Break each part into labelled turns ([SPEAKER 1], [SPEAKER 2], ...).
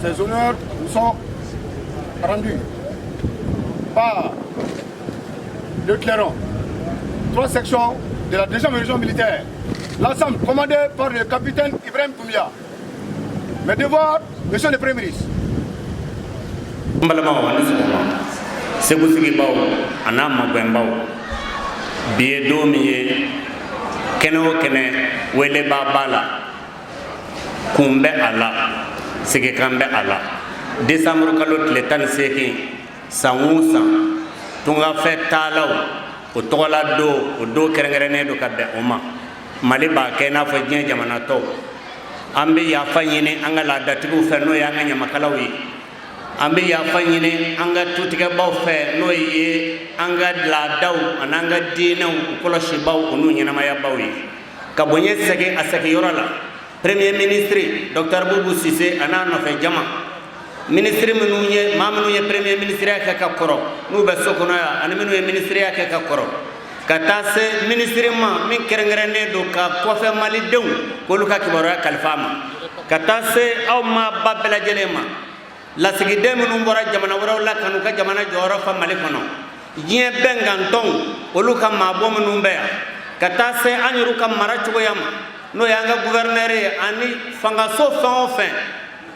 [SPEAKER 1] Ces honneurs nous sont rendus par le clairon, 3 sections de la 2e région militaire, l'ensemble commandé par le capitaine Ibrahim Doumbia. Mes devoirs, monsieur le Premier ministre.
[SPEAKER 2] Sege kambe ala décembre kalo tile 18 san o san tunga fɛ taalaw o tɔgɔla do kɛrɛnkɛrɛnnen do ka bɛn o ma Mali b'a kɛ n'a fɔ diɲɛ jamana tɔw an bɛ yafa ɲini an ka laadatigiw fɛ n'o ye an ka ɲamakalaw ye an bɛ yafa ɲini an ka tutigɛbaw fɛ n'o ye an ka laadaw ani an ka diinɛw kɔlɔsibaw o n'u ɲɛnamayabaw ye ka bonɲɛ segin a segiyɔrɔ la Premier ministre Dr Boubou Cissé ana nɔfɛ jama ministre minnu ye maa minnu ye premier ministre ya kɛ ka kɔrɔ n'u bɛ so kɔnɔ yan ani minnu ye ministre ya kɛ ka kɔrɔ ka taa se ministre ma min kɛrɛnkɛrɛnnen do ka kɔfɛ malidenw k'olu ka kibaruya kalifa ma ka taa se aw maa ba bɛɛ lajɛlen ma lasigiden minnu bɔra jamana wɛrɛw la ka n'u ka jamana jɔyɔrɔ fa Mali kɔnɔ diɲɛ bɛnkantɔnw olu ka maabɔ minnu bɛ yan ka taa se an yɛrɛw ka mara cogoya ma n'o y'an ka gouverneur ye ani fangaso fɛn o fɛn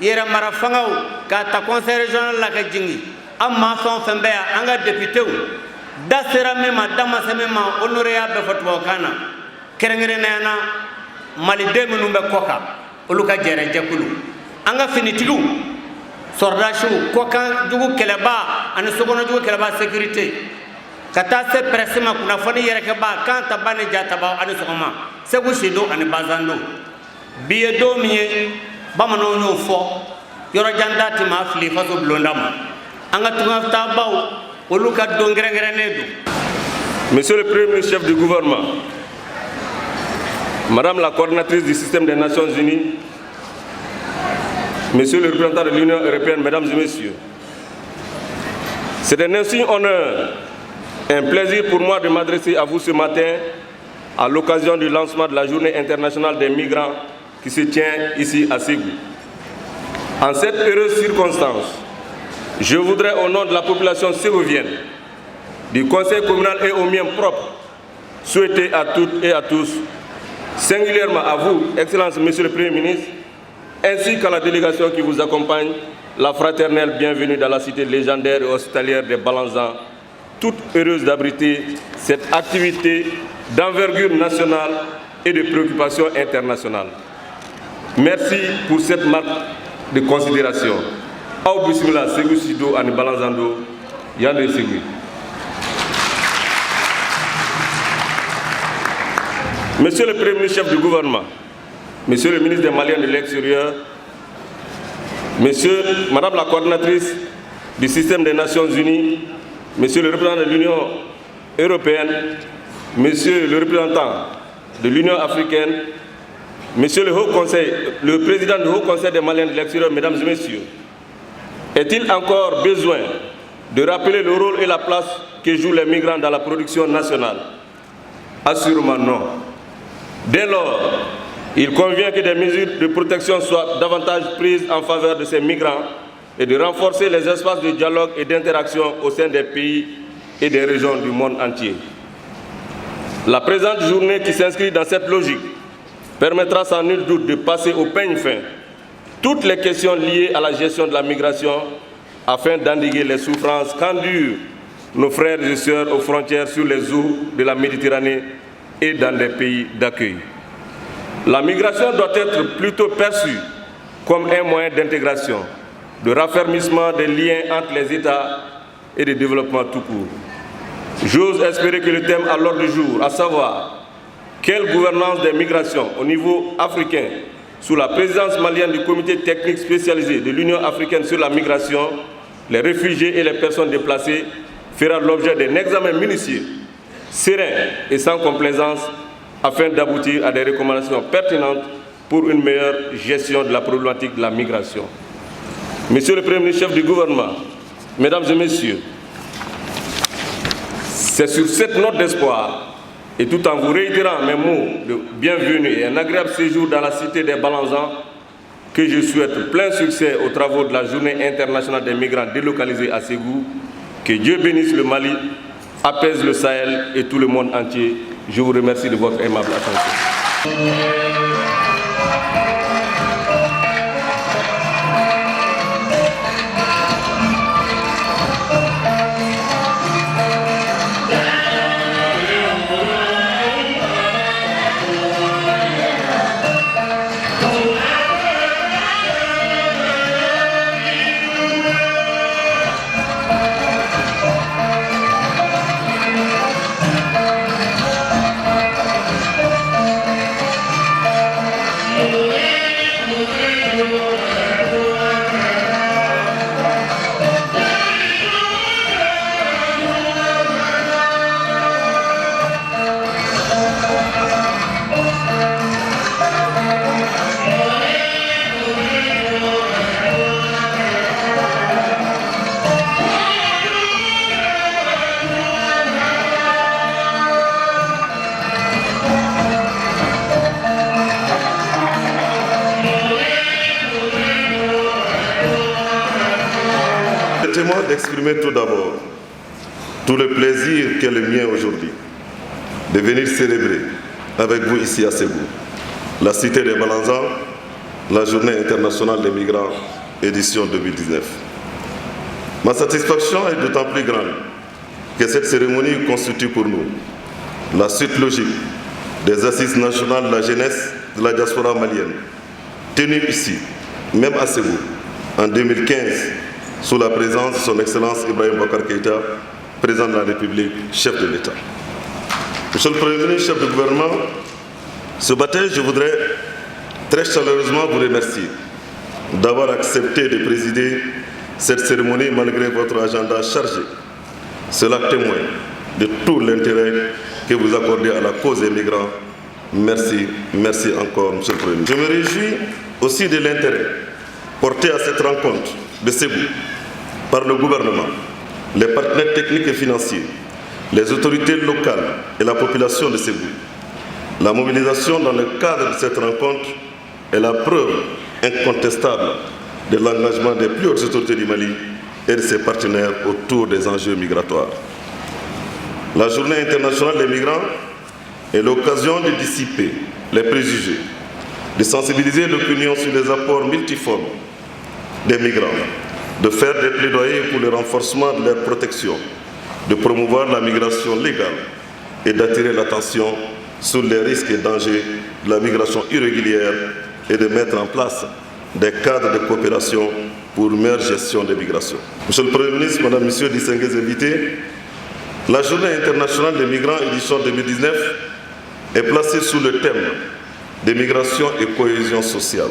[SPEAKER 2] yɛrɛ mara fangaw k'a ta conseil régional la ka jigin an maa fɛn o fɛn bɛ yan an ka députéw da sera min ma da ma se min ma honoré y'a bɛɛ fɔ tubabukan na kɛrɛnkɛrɛnnenya na maliden minnu bɛ kɔ kan olu ka jɛrɛjɛkulu an ka finitigiw sɔrdasiw kɔkan jugu kɛlɛba ani sokɔnɔjugu kɛlɛba sécurité ka taa se presse ma kunnafoni yɛrɛkɛba kan taba ni jataba ani sɔgɔma Segu Sido ani Bazando bi ye don min ye bamananw y'o fɔ yɔrɔ jan da ti maa fili faso bulonda ma an ka tungaftabaw olu ka don kɛrɛnkɛrɛnnen do.
[SPEAKER 3] Monsieur le Premier ministre chef du gouvernement, Madame la coordinatrice du système des Nations Unies, Monsieur le représentant de l'Union européenne, Mesdames et Messieurs, c'est un insigne honneur et un plaisir pour moi de m'adresser à vous ce matin à l'occasion du lancement de la Journée internationale des migrants qui se tient ici à Ségou. En cette heureuse circonstance, je voudrais au nom de la population ségovienne, du Conseil communal et au mien propre, souhaiter à toutes et à tous, singulièrement à vous, Excellence Monsieur le Premier ministre, ainsi qu'à la délégation qui vous accompagne, la fraternelle bienvenue dans la cité légendaire et hospitalière des Balanzans, toute heureuse d'abriter cette activité d'envergure nationale et de préoccupation internationale. Merci pour cette marque de considération. Aw bismillah Segu Sido ani Balanzando yande Segu. Monsieur le Premier ministre chef du gouvernement, Monsieur le ministre des Maliens de l'extérieur, Madame la coordinatrice du système des Nations Unies, Monsieur le représentant de l'Union européenne, Monsieur le représentant de l'Union africaine, Monsieur le président du Haut Conseil des Maliens de l'extérieur, Mesdames et Messieurs, est-il encore besoin de rappeler le rôle et la place que jouent les migrants dans la production nationale? Assurément non. Dès lors, il convient que des mesures de protection soient davantage prises en faveur de ces migrants et de renforcer les espaces de dialogue et d'interaction au sein des pays et des régions du monde entier. La présente journée qui s'inscrit dans cette logique permettra sans nul doute de passer au peigne fin toutes les questions liées à la gestion de la migration afin d'endiguer les souffrances qu'endurent nos frères et sœurs aux frontières sur les eaux de la Méditerranée et dans les pays d'accueil. La migration doit être plutôt perçue comme un moyen d'intégration, de raffermissement des liens entre les États et de développement tout court. J'ose espérer que le thème à l'ordre du jour, à savoir quelle gouvernance des migrations au niveau africain sous la présidence malienne du comité technique spécialisé de l'Union africaine sur la migration, les réfugiés et les personnes déplacées, fera l'objet d'un examen minutieux, serein et sans complaisance afin d'aboutir à des recommandations pertinentes pour une meilleure gestion de la problématique de la migration. Monsieur le Premier ministre chef du gouvernement, Mesdames et Messieurs, c'est sur cette note d'espoir et tout en vous réitérant mes mots de bienvenue et un agréable séjour dans la cité des Balanzans, que je souhaite plein succès aux travaux de la Journée internationale des migrants délocalisés à Ségou. Que Dieu bénisse le Mali, apaise le Sahel et tout le monde entier. Je vous remercie de votre aimable attention.
[SPEAKER 4] Permettez-moi d'exprimer tout d'abord tout le plaisir qui est le mien aujourd'hui de venir célébrer avec vous ici à Ségou, la cité des Balanzans, la Journée internationale des migrants, édition 2019. Ma satisfaction est d'autant plus grande que cette cérémonie constitue pour nous la suite logique des assises nationales de la jeunesse de la diaspora malienne, tenues ici, même à Ségou, en 2015, sous la présence de son Excellence Ibrahim Boubacar Keïta, président de la République, chef de l'État. Monsieur le Premier ministre, chef du gouvernement, ce matin, je voudrais très chaleureusement vous remercier d'avoir accepté de présider cette cérémonie malgré votre agenda chargé. Cela témoigne de tout l'intérêt que vous accordez à la cause des migrants. Merci, merci encore, Monsieur le Premier ministre. Je me réjouis aussi de l'intérêt porté à cette rencontre de Ségou par le gouvernement, les partenaires techniques et financiers, les autorités locales et la population de Ségou. La mobilisation dans le cadre de cette rencontre est la preuve incontestable de l'engagement des plus hautes autorités du Mali et de ses partenaires autour des enjeux migratoires. La Journée internationale des migrants est l'occasion de dissiper les préjugés, de sensibiliser l'opinion sur les apports multiformes des migrants, de faire des plaidoyers pour le renforcement de leur protection, de promouvoir la migration légale et d'attirer l'attention sur les risques et dangers de la migration irrégulière et de mettre en place des cadres de coopération pour une meilleure gestion des migrations. Monsieur le Premier ministre, Madame, Messieurs, distingués invités, la Journée internationale des migrants édition 2019 est placée sous le thème des migrations et cohésion sociale.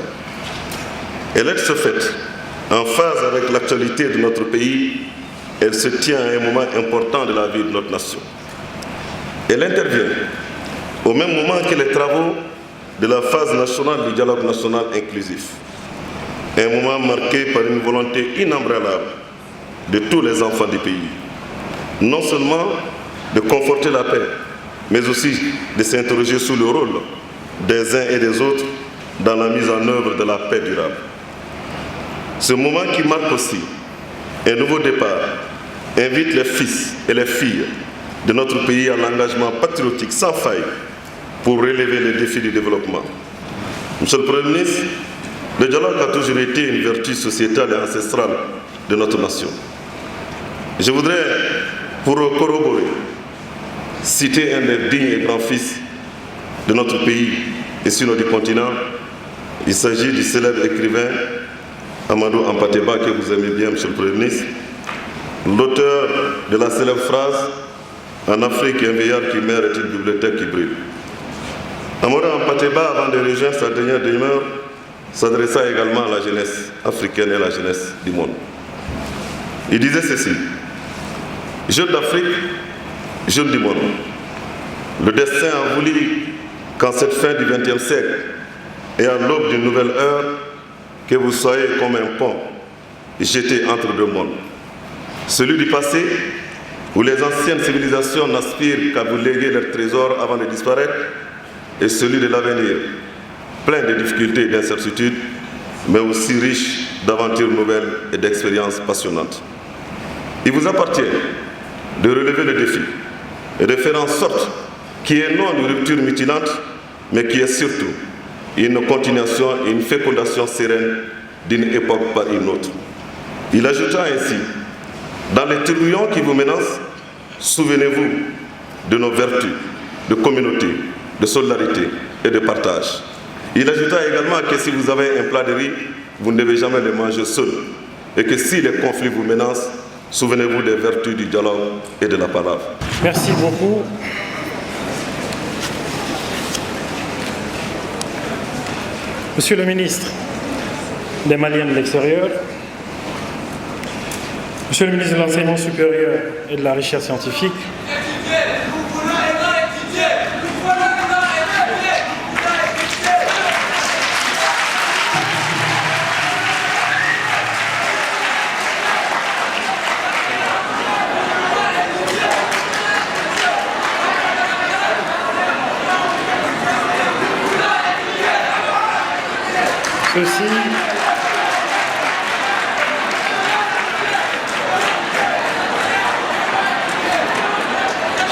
[SPEAKER 4] Elle est de ce fait en phase avec l'actualité de notre pays. Elle se tient à un moment important de la vie de notre nation. Elle intervient au même moment que les travaux de la phase nationale du dialogue national inclusif. Un moment marqué par une volonté inébranlable de tous les enfants du pays. Non seulement de conforter la paix, mais aussi de s'interroger sur le rôle des uns et des autres dans la mise en œuvre de la paix durable. Ce moment qui marque aussi un nouveau départ invite les fils et les filles de notre pays à l'engagement patriotique sans faille pour relever les défis du développement. Monsieur le Premier ministre, le dialogue a toujours été une vertu sociétale et ancestrale de notre nation. Je voudrais, pour corroborer, citer un des dignes et grands fils de notre pays et sinon du continent. Il s'agit du célèbre écrivain Amadou Hampâté-Bâ, que vous aimez bien, Monsieur le Premier ministre, l'auteur de la célèbre phrase « En Afrique, un vieillard qui meurt est une bibliothèque qui brûle ». Amadou Hampâté-Bâ, avant de rejoindre sa dernière demeure, s'adressa également à la jeunesse africaine et à la jeunesse du monde. Il disait ceci: « Jeunes d'Afrique, jeunes du monde, le destin a voulu qu'en cette fin du XXe siècle et à l'aube d'une nouvelle heure, que vous soyez comme un pont jeté entre deux mondes. Celui du passé où les anciennes civilisations n'aspirent qu'à vous léguer leur trésor avant de disparaître, et celui de l'avenir, plein de difficultés et d'incertitudes, mais aussi riche d'aventures nouvelles et d'expériences passionnantes. Il vous appartient de relever le défi et de faire en sorte qu'il y ait non une rupture mutilante, mais qu'il y ait surtout une continuation et une fécondation sereine d'une époque par une autre. Il ajouta ainsi: dans les tourbillons qui vous menacent, souvenez-vous de nos vertus de communauté, de solidarité et de partage. Il ajouta également que si vous avez un plat de riz, vous ne devez jamais le manger seul. Et que si les conflits vous menacent, souvenez-vous des vertus du dialogue et de la parole.
[SPEAKER 5] Merci beaucoup. Monsieur le ministre des Maliens de l'extérieur, Monsieur le ministre de l'Enseignement supérieur et de la Recherche scientifique,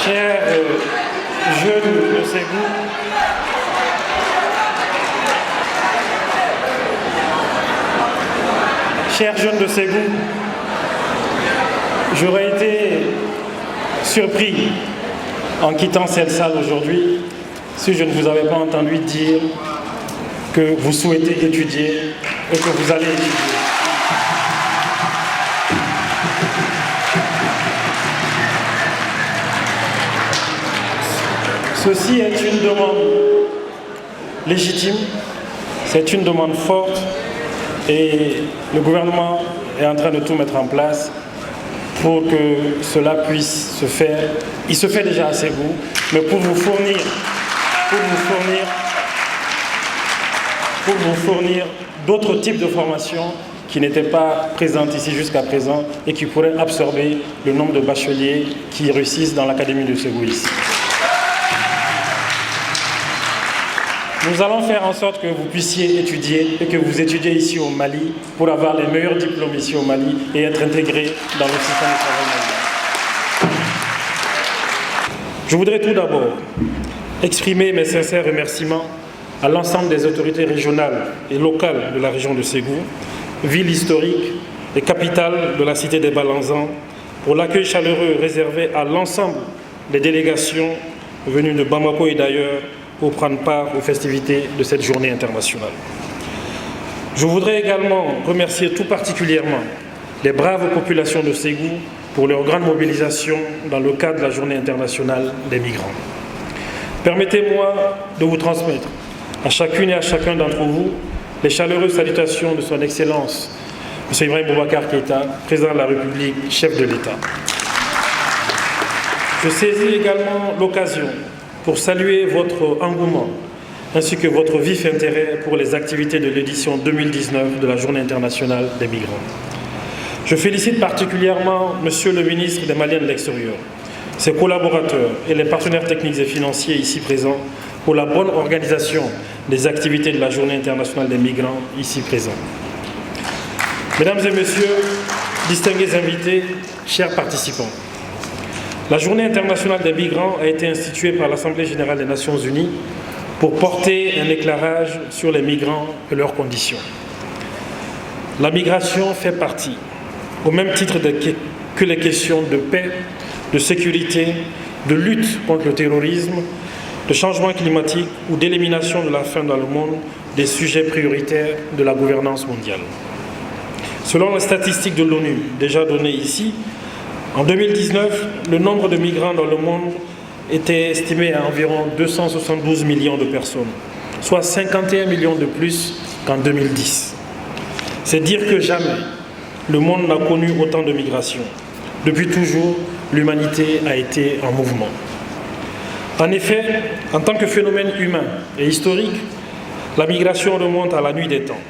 [SPEAKER 5] chers jeunes de Ségou, chers jeunes de Ségou, j'aurais été surpris en quittant cette salle aujourd'hui si je ne vous avais pas entendu dire que vous souhaitez étudier et que vous allez étudier. Ceci est une demande légitime, c'est une demande forte et le gouvernement est en train de tout mettre en place pour que cela puisse se faire. Il se fait déjà à Ségou, mais pour vous fournir d'autres types de formations qui n'étaient pas présentes ici jusqu'à présent et qui pourraient absorber le nombre de bacheliers qui réussissent dans l'académie de Ségou ici. Nous allons faire en sorte que vous puissiez étudier et que vous étudiez ici au Mali pour avoir les meilleurs diplômes ici au Mali et être intégré dans le système de travail malien. Je voudrais tout d'abord exprimer mes sincères remerciements à l'ensemble des autorités régionales et locales de la région de Ségou, ville historique et capitale de la cité des Balanzans, pour l'accueil chaleureux réservé à l'ensemble des délégations venues de Bamako et d'ailleurs pour prendre part aux festivités de cette journée internationale. Je voudrais également remercier tout particulièrement les braves populations de Ségou pour leur grande mobilisation dans le cadre de la journée internationale des migrants. Permettez-moi de vous transmettre à chacune et à chacun d'entre vous les chaleureuses salutations de son Excellence, M. Ibrahim Boubacar Keïta, président de la République, chef de l'État. Je saisis également l'occasion pour saluer votre engouement ainsi que votre vif intérêt pour les activités de l'édition 2019 de la Journée internationale des migrants. Je félicite particulièrement Monsieur le ministre des Maliens de l'extérieur, ses collaborateurs et les partenaires techniques et financiers ici présents pour la bonne organisation des activités de la Journée internationale des migrants ici présents. Mesdames et messieurs, distingués invités, chers participants, la Journée internationale des migrants a été instituée par l'Assemblée générale des Nations unies pour porter un éclairage sur les migrants et leurs conditions. La migration fait partie, au même titre que les questions de paix, de sécurité, de lutte contre le terrorisme, de changement climatique ou d'élimination de la faim dans le monde, des sujets prioritaires de la gouvernance mondiale. Selon les statistiques de l'ONU déjà données ici, en 2019, le nombre de migrants dans le monde était estimé à environ 272 millions de personnes, soit 51 millions de plus qu'en 2010. C'est dire que jamais le monde n'a connu autant de migrations. Depuis toujours, l'humanité a été en mouvement. En effet, en tant que phénomène humain et historique, la migration remonte à la nuit des temps.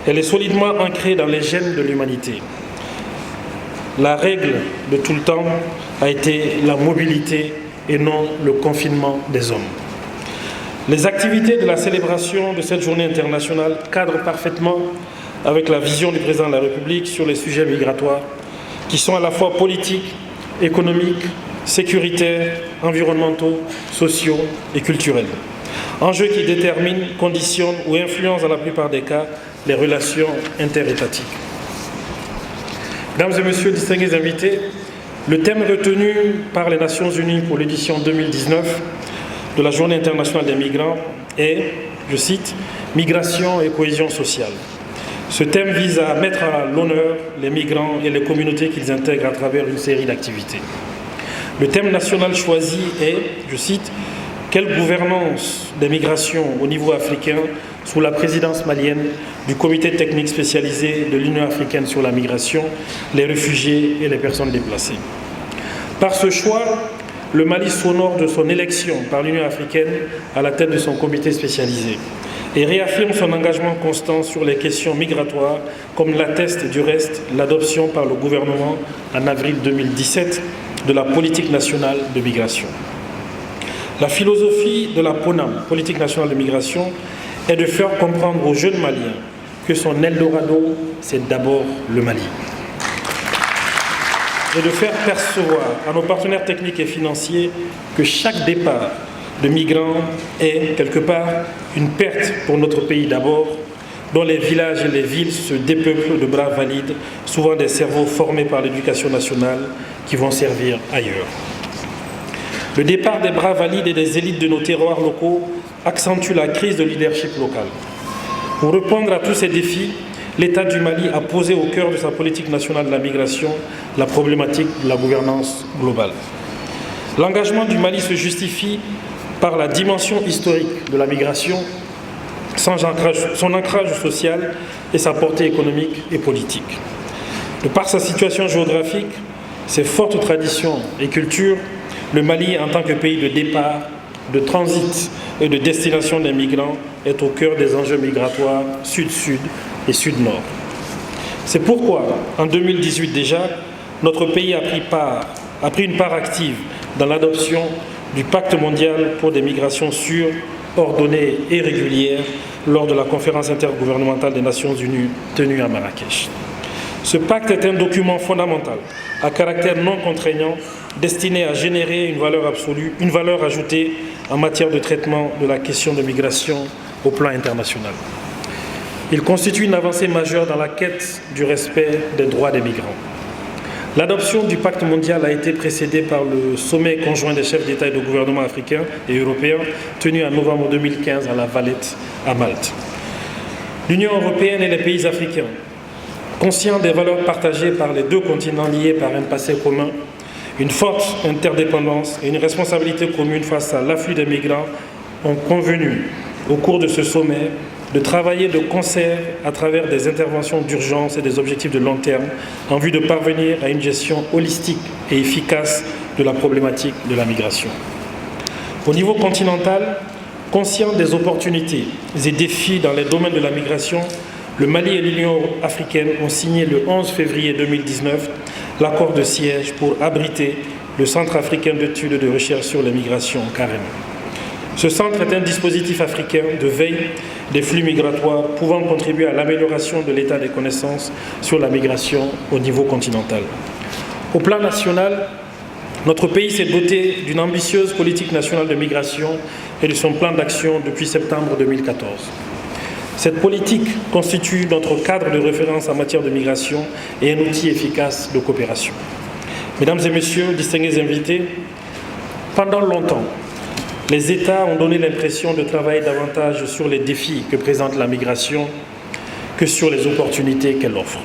[SPEAKER 5] Elle est solidement ancrée dans les gènes de l'humanité. la règle de tout le temps a été la mobilité et non le confinement des hommes. Les activités de la célébration de cette journée internationale cadrent parfaitement avec la vision du président de la République sur les sujets migratoires qui sont à la fois politiques, économiques, sécuritaires, environnementaux, sociaux et culturels. Enjeux qui déterminent, conditionnent ou influencent dans la plupart des cas les relations interétatiques. Mesdames et messieurs, distingués invités, le thème retenu par les Nations Unies pour l'édition 2019 de la Journée internationale des migrants est, je cite, « Migration et cohésion sociale ». Ce thème vise à mettre à l'honneur les migrants et les communautés qu'ils intègrent à travers une série d'activités. Le thème national choisi est, je cite, « Quelle gouvernance des migrations au niveau africain sous la présidence malienne du comité technique spécialisé de l'Union africaine sur la migration, les réfugiés et les personnes déplacées ». Par ce choix, le Mali s'honore de son élection par l'Union africaine à la tête de son comité spécialisé et réaffirme son engagement constant sur les questions migratoires, comme l'atteste du reste l'adoption par le gouvernement en avril 2017 de la politique nationale de migration. La philosophie de la PONAM, politique nationale de migration, est de faire comprendre aux jeunes Maliens que son Eldorado, c'est d'abord le Mali. Et de faire percevoir à nos partenaires techniques et financiers que chaque départ de migrants est, quelque part, une perte pour notre pays d'abord, dont les villages et les villes se dépeuplent de bras valides, souvent des cerveaux formés par l'éducation nationale qui vont servir ailleurs. Le départ des bras valides et des élites de nos terroirs locaux accentue la crise de leadership local. Pour répondre à tous ces défis, l'État du Mali a posé au cœur de sa politique nationale de la migration la problématique de la gouvernance globale. L'engagement du Mali se justifie par la dimension historique de la migration, son ancrage social et sa portée économique et politique. De par sa situation géographique, ses fortes traditions et cultures, le Mali, en tant que pays de départ, de transit et de destination des migrants, est au cœur des enjeux migratoires sud-sud et sud-nord. C'est pourquoi, en 2018 déjà, notre pays a pris une part active dans l'adoption du Pacte mondial pour des migrations sûres, ordonnées et régulières lors de la conférence intergouvernementale des Nations Unies tenue à Marrakech. Ce pacte est un document fondamental, à caractère non contraignant, destiné à générer une valeur absolue, une valeur ajoutée en matière de traitement de la question de migration au plan international. Il constitue une avancée majeure dans la quête du respect des droits des migrants. L'adoption du pacte mondial a été précédée par le sommet conjoint des chefs d'État et de gouvernement africains et européens tenu en novembre 2015 à La Valette, à Malte. L'Union européenne et les pays africains, conscients des valeurs partagées par les deux continents liés par un passé commun, une forte interdépendance et une responsabilité commune face à l'afflux des migrants, ont convenu, au cours de ce sommet, de travailler de concert à travers des interventions d'urgence et des objectifs de long terme en vue de parvenir à une gestion holistique et efficace de la problématique de la migration. Au niveau continental, conscient des opportunités et défis dans les domaines de la migration, le Mali et l'Union africaine ont signé le 11 février 2019 l'accord de siège pour abriter le Centre africain d'études et de recherche sur les migrations, CAREM. Ce centre est un dispositif africain de veille des flux migratoires pouvant contribuer à l'amélioration de l'état des connaissances sur la migration au niveau continental. Au plan national, notre pays s'est doté d'une ambitieuse politique nationale de migration et de son plan d'action depuis septembre 2014. Cette politique constitue notre cadre de référence en matière de migration et un outil efficace de coopération. Mesdames et messieurs, distingués invités, pendant longtemps, les États ont donné l'impression de travailler davantage sur les défis que présente la migration que sur les opportunités qu'elle offre.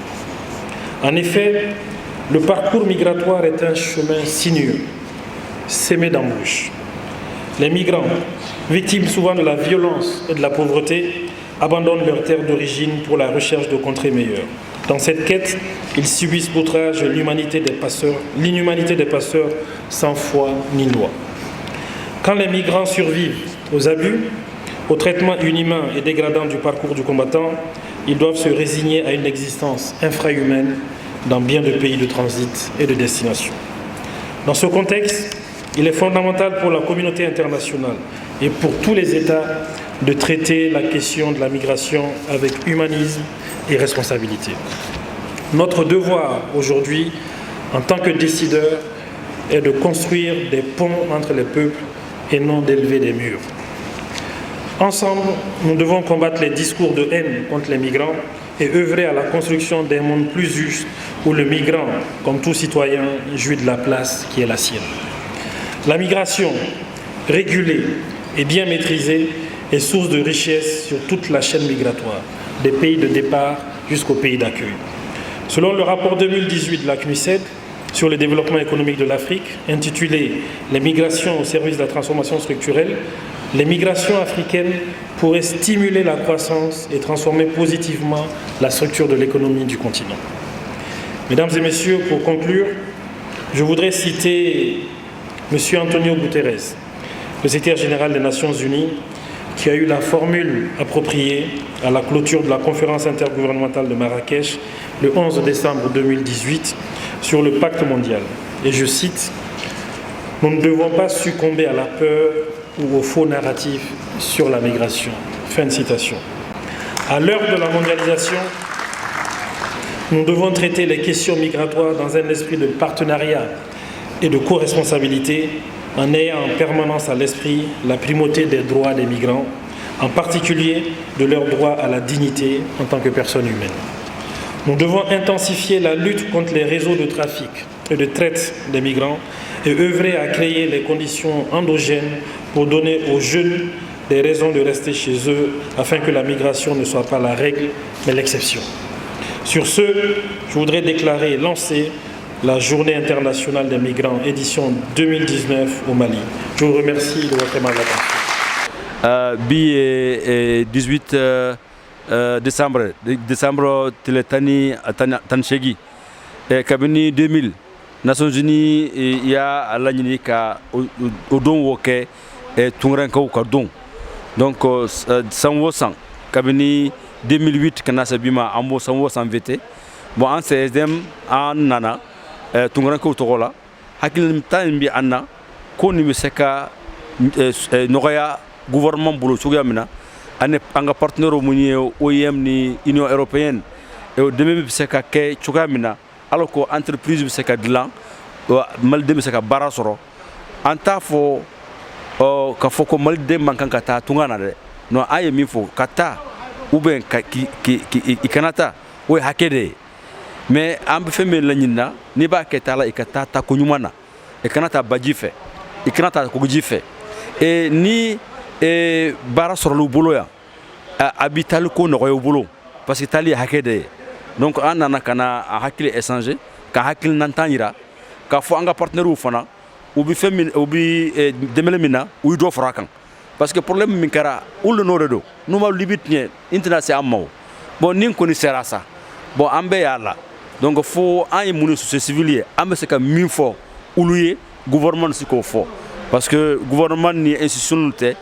[SPEAKER 5] En effet, le parcours migratoire est un chemin sinueux, semé d'embûches. Les migrants, victimes souvent de la violence et de la pauvreté, abandonnent leur terre d'origine pour la recherche de contrées meilleures. Dans cette quête, ils subissent l'outrage et l'inhumanité des passeurs sans foi ni loi. Quand les migrants survivent aux abus, au traitement inhumain et dégradant du parcours du combattant, ils doivent se résigner à une existence infrahumaine, dans bien de pays de transit et de destination. Dans ce contexte, il est fondamental pour la communauté internationale et pour tous les États de traiter la question de la migration avec humanisme et responsabilité. Notre devoir aujourd'hui, en tant que décideurs, est de construire des ponts entre les peuples et non d'élever des murs. Ensemble, nous devons combattre les discours de haine contre les migrants et œuvrer à la construction d'un monde plus juste où le migrant, comme tout citoyen, jouit de la place qui est la sienne. La migration, régulée et bien maîtrisée, est source de richesse sur toute la chaîne migratoire, des pays de départ jusqu'aux pays d'accueil. Selon le rapport 2018 de la CNUSED sur le développement économique de l'Afrique, intitulé « Les migrations au service de la transformation structurelle », les migrations africaines pourraient stimuler la croissance et transformer positivement la structure de l'économie du continent. Mesdames et messieurs, pour conclure, je voudrais citer M. Antonio Guterres, le secrétaire général des Nations Unies, qui a eu la formule appropriée à la clôture de la conférence intergouvernementale de Marrakech le 11 décembre 2018 sur le pacte mondial. Et je cite, « Nous ne devons pas succomber à la peur ou aux faux narratifs sur la migration. » Fin de citation. À l'heure de la mondialisation, nous devons traiter les questions migratoires dans un esprit de partenariat et de co-responsabilité en ayant en permanence à l'esprit la primauté des droits des migrants, en particulier de leur droit à la dignité en tant que personne humaine. Nous devons intensifier la lutte contre les réseaux de trafic et de traite des migrants et œuvrer à créer les conditions endogènes pour donner aux jeunes des raisons de rester chez eux afin que la migration ne soit pas la règle mais l'exception. Sur ce, je voudrais déclarer et lancer la Journée internationale des migrants, édition 2019 au Mali. Je vous remercie de votre aimable attention.
[SPEAKER 6] Bi 18 décembre tiletani tanshegi kabini 2000 Nations Unies ya alanyini ka odon woke tungran ka don donc sanwo sang kabini 2008 kana sabima ambo sanwo sang vete bon en CSDM en nana tungran ka togola hakil tan bi anna ko ni seka noya gouvernement bolo suga mina ane anga partenaire muni OIM ni Union européenne et au demi seka ke suga mina alors que entreprise bi seka dilan malde bi seka barasoro anta fo ka fo ko malde mankan kata tungana de no aye mi fo kata ou ben ki ikanata we hakede mais ambe feme lanyina ni ba ketala ikata ta kunyumana ikanata bajife ikanata ko jife et ni barasoro lu bolo ya habital ko no yo bolo parce que tali hakede donc anana kana hakili échanger ka hakili nantanyira ka fo anga partenaire fana ubi femi ubi demelemina u do frakan parce que problème min kara ul no redo no ma libitne international ammo bon nin ko ni serasa bon ambe yalla donc fo ay munu société civile ambe se ka min fo uluye gouvernement siko fo parce que gouvernement ni institution te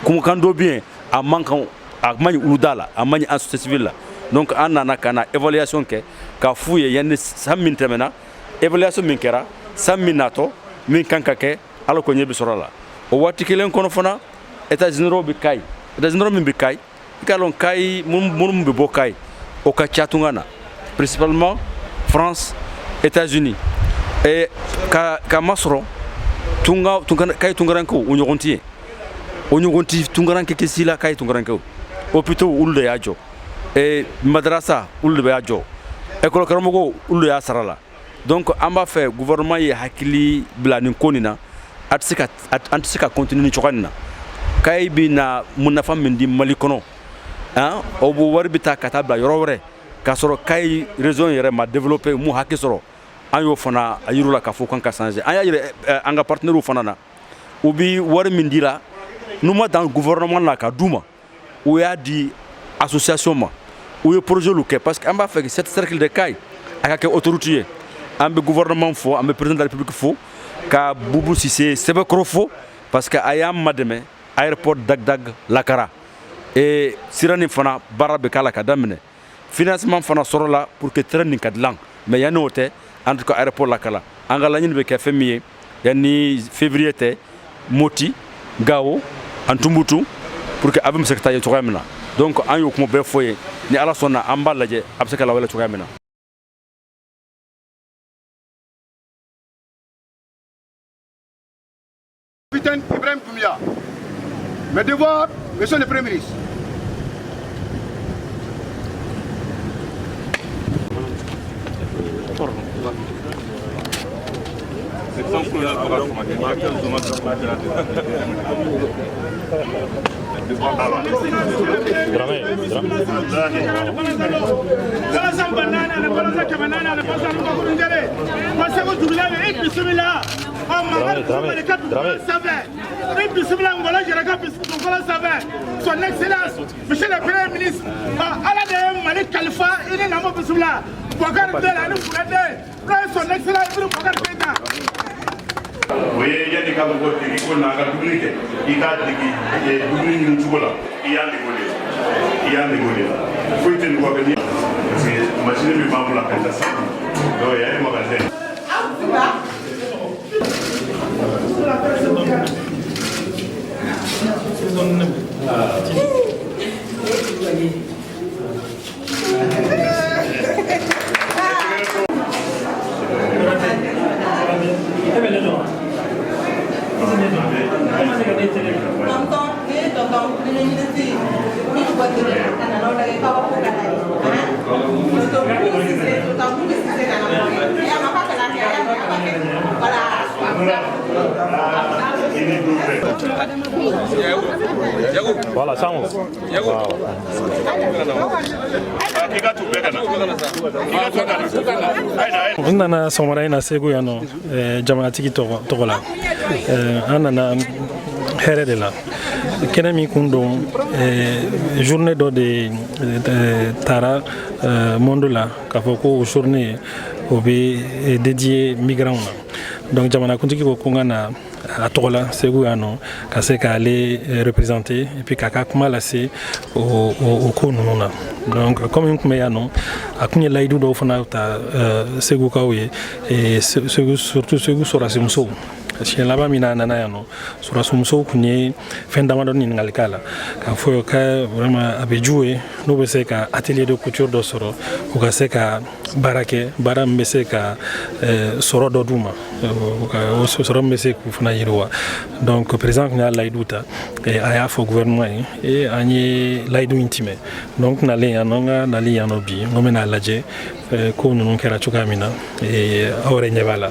[SPEAKER 6] comme kando bien a mankan a mani uludala a mani en société civile donc anana kana évaluation ke ka fouye yenn sammin temena évaluation min kera samminato min kanka ke ala ko nyebi sorala o wati kelen kono fana États-Unis bi kay États-Unis min bi kay kalon kay mum bi bo kay o ka chatungana principalement France États-Unis et ka masro tunga kay tungaran ko onyogonti tungaran ke kesila kay tungaran ko hôpital ulde yajo et madrasa ulde yajo école karamogo ulde ya sarala donc amba fait gouvernement yi hakili blani konina atsika continue chokanina kay bi na munafa mindi malikono hein obu warbita katabla yorowre kasoro kay raison yere ma développer mu hakisoro ayo fana ayirula ka fo kan ka changer aya anga partenaire fana na ubi war mindila numa dans gouvernement la ka duma ou ya di association ma ou le projet luke parce que amba fait cette cercle de kay aka autorité ambe gouvernement fo ambe président de la république fo ka Boubou Cissé sebe krofo parce que ayam mademe aéroport Dagdag Lakara et sirani fana barabe kala ka damne financement fana sɔrɔ la pour que train nin ka dilan mais yanni o tɛ en tout cas aéroport la kala an ka laɲini bɛ kɛ fɛn min ye yanni février tɛ Moti Gao an Tumboutu pour que avion bɛ se ka taa ye cogoya min na donc an y'o kuma bɛɛ fɔ ye ni Ala sɔnna an b'a lajɛ a bɛ se ka lawaleya cogoya min na.
[SPEAKER 1] Capitaine Ibrahim Koumia, mes devoirs, monsieur le Premier ministre. Son Excellence, monsieur le Premier ministre, Aladé Malik Khalifa, il est dans mon bisoula. Bouakar Bela, nous prenons son Excellence, nous Bouakar Bela.
[SPEAKER 7] Oui, il y a des cas de vote qui sont dans la publique. Il y a des publics qui sont là. Il y a des volets. Il y a des volets. Il faut que nous venir. Parce que la machine est pas pour la présentation. Donc il y a un magasin.
[SPEAKER 5] Voilà, ça on. On nana somara ina segu yano jamaatigi togo la an nana hɛrɛ de la kɛnɛ min kun don journée dɔ de taara monde la k'a fɔ ko journée o bɛ dédié migrants na donc jamanakuntigi ko ko n ka na a tɔgɔ la segu yan nɔ ka se k'ale représenter et puis k'a ka kuma lase o ko ninnu na donc comme n kun bɛ yan nɔ a kun ye layidu dɔw fana ta segukaw ye surtout segu sɔrɔsi musow siɲɛ laban min na a nana yan nɔ sɔrɔsi musow kun ye fɛn damadɔ ɲininkali k'a la k'a fɔ ka vraiment a bɛ juw ye n'u bɛ se ka atelier de couture dɔ sɔrɔ u ka se ka baara kɛ baara min bɛ se ka sɔrɔ dɔ d'u ma o sɔrɔ min bɛ se k'u fana yiriwa donc président kun y'a layidu ta a y'a fɔ gouvernement ye an ye layidu in timɛ donc nalen yan nɔ n ka nali yan nɔ bi n ko n bɛna lajɛ ko ninnu kɛra cogoya min na aw yɛrɛ ɲɛ b'a la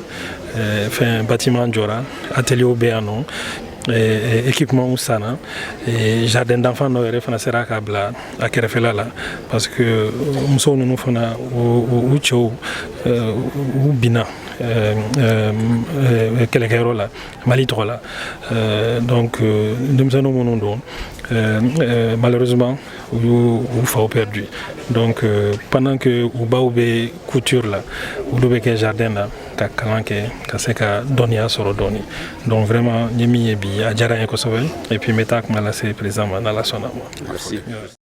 [SPEAKER 5] fɛn bâtiment jɔra atelier bɛ yan nɔ équipement sanna jardin d'enfants dɔ yɛrɛ fana sera k'a bila a kɛrɛfɛla la parce que musow ninnu fana u cɛw u binna kɛlɛkɛyɔrɔ la Mali tɔgɔ la donc denmisɛnninw minnu don malheureusement u y'u faw perdu donc pendant que u baw bɛ couture la olu bɛ kɛ jardin na ka kalan kɛ ka se ka dɔnniya sɔrɔ dɔɔni donc vraiment n ye min ye bi a diyara n ye kosɛbɛ et puis n bɛ taa kuma lase président ma n'Ala sɔnna ma.